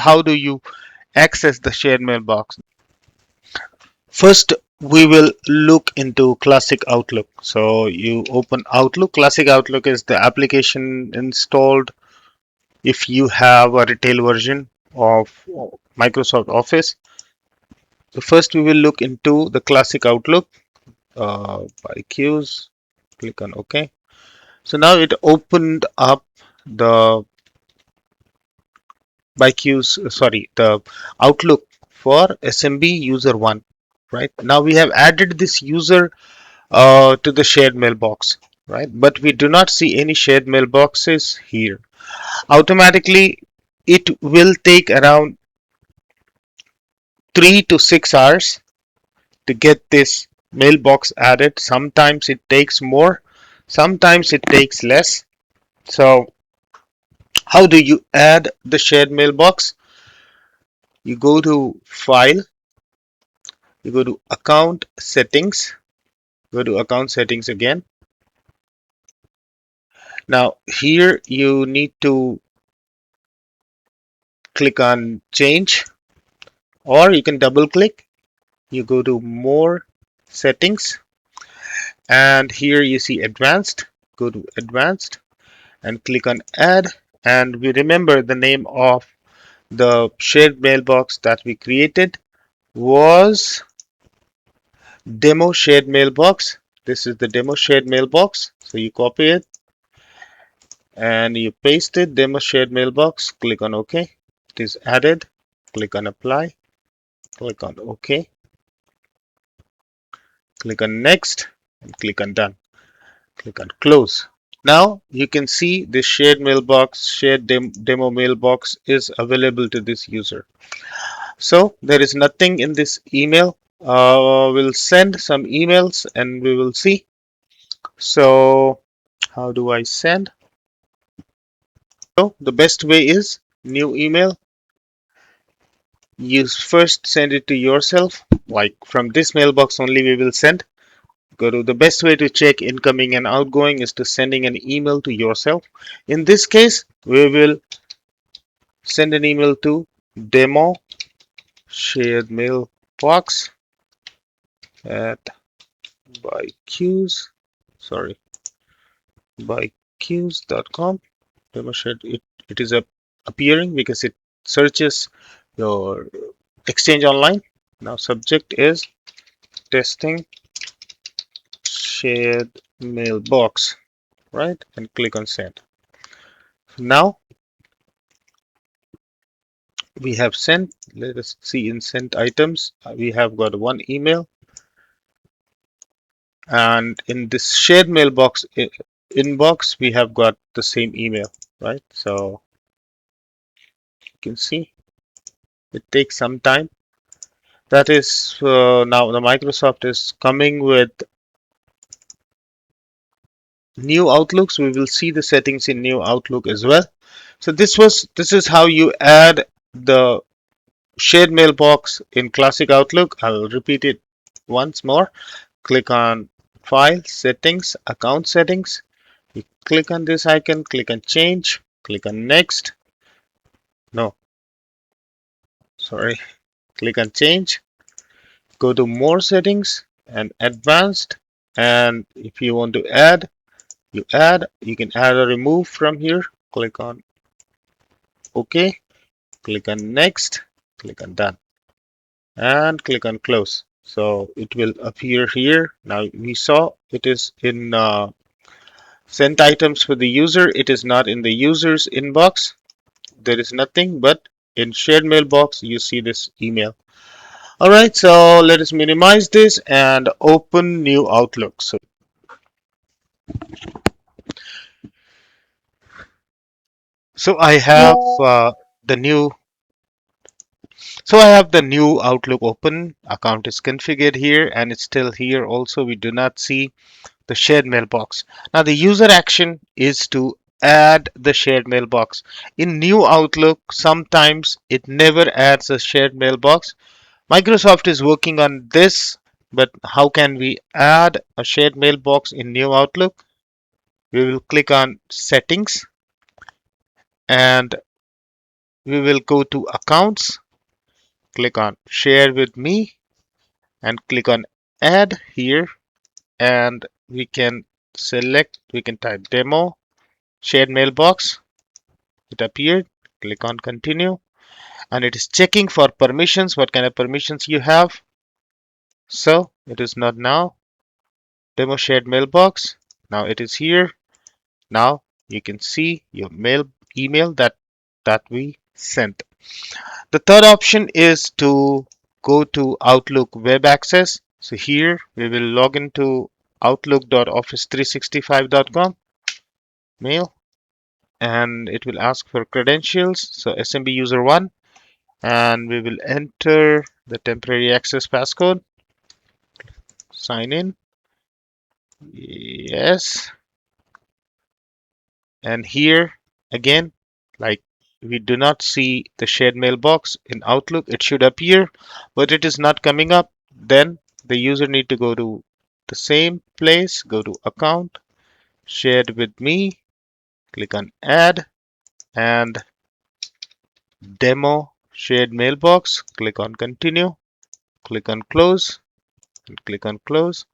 How do you access the shared mailbox? First, we will look into Classic Outlook. So you open Outlook. Classic Outlook is the application installed if you have a retail version of Microsoft Office. So first we will look into the Classic Outlook Byqus. Click on OK. So now it opened up the the Outlook for SMB user 1. Right now we have added this user to the shared mailbox, right? But we do not see any shared mailboxes here. Automatically, it will take around 3 to 6 hours to get this mailbox added. Sometimes it takes more, sometimes it takes less. So, how do you add the shared mailbox? You go to File, you go to Account Settings, go to Account Settings again. Now, here you need to click on Change, or you can double click. You go to More Settings, and here you see Advanced. Go to Advanced and click on Add, and we remember the name of the shared mailbox that we created was Demo Shared Mailbox. This is the Demo Shared Mailbox. So you copy it and you paste it, Demo Shared Mailbox. Click on OK. It is added. Click on Apply. Click on OK. Click on Next and click on Done. Click on Close. Now you can see this shared mailbox, demo mailbox is available to this user. So there is nothing in this email. We'll send some emails and we will see. So how do I send? So the best way is new email. You first send it to yourself, like from this mailbox only we will send. Go to the best way to check incoming and outgoing is to sending an email to yourself. In this case, we will send an email to demo shared mailbox at byqus, sorry, byqus.com. Demo shared, it is appearing because it searches your Exchange Online. Now subject is testing shared mailbox, right? And click on send. Now we have sent. Let us see in sent items. We have got one email, and in this shared mailbox inbox, we have got the same email, right? So you can see it takes some time. That is now the Microsoft is coming with new Outlooks. We will see the settings in new Outlook as well. So this is how you add the shared mailbox in Classic Outlook. I'll repeat it once more. Click on File, Settings, Account Settings. You click on this icon, click on Change, click on Next. No, sorry. Click on Change. Go to More Settings and Advanced. And if you want to add, you add. You can add or remove from here. Click on OK. Click on Next. Click on Done. And click on Close. So it will appear here. Now we saw it is in sent items for the user. It is not in the user's inbox. There is nothing, but in shared mailbox you see this email. All right, so let us minimize this and open new Outlook. So I have the new I have the new Outlook open. Account is configured here and it's still here. Also, we do not see the shared mailbox. Now the user action is to add the shared mailbox. In new Outlook, sometimes it never adds a shared mailbox. Microsoft is working on this, but how can we add a shared mailbox in new Outlook? We will click on settings and we will go to accounts, click on share with me, and click on add here, and we can type demo shared mailbox. It appeared. Click on continue, and it is checking for permissions, what kind of permissions you have. So it is not now. Demo shared mailbox. Now it is here. Now you can see your email that we sent. The third option is to go to Outlook Web Access. So here we will log into outlook.office365.com mail, and it will ask for credentials. So SMB user 1, and we will enter the temporary access passcode. Sign in. Yes. And here again, like, we do not see the shared mailbox in Outlook. It should appear, but it is not coming up. Then the user need to go to the same place, go to account, shared with me, click on add, and demo shared mailbox, click on continue, click on close, and click on close.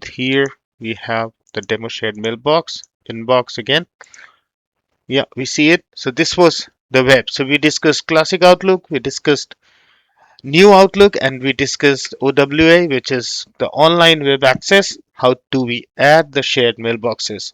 Here we have the demo shared mailbox inbox again. Yeah, we see it. So this was the web. So we discussed classic Outlook, we discussed new Outlook, and we discussed OWA, which is the online web access. How do we add the shared mailboxes?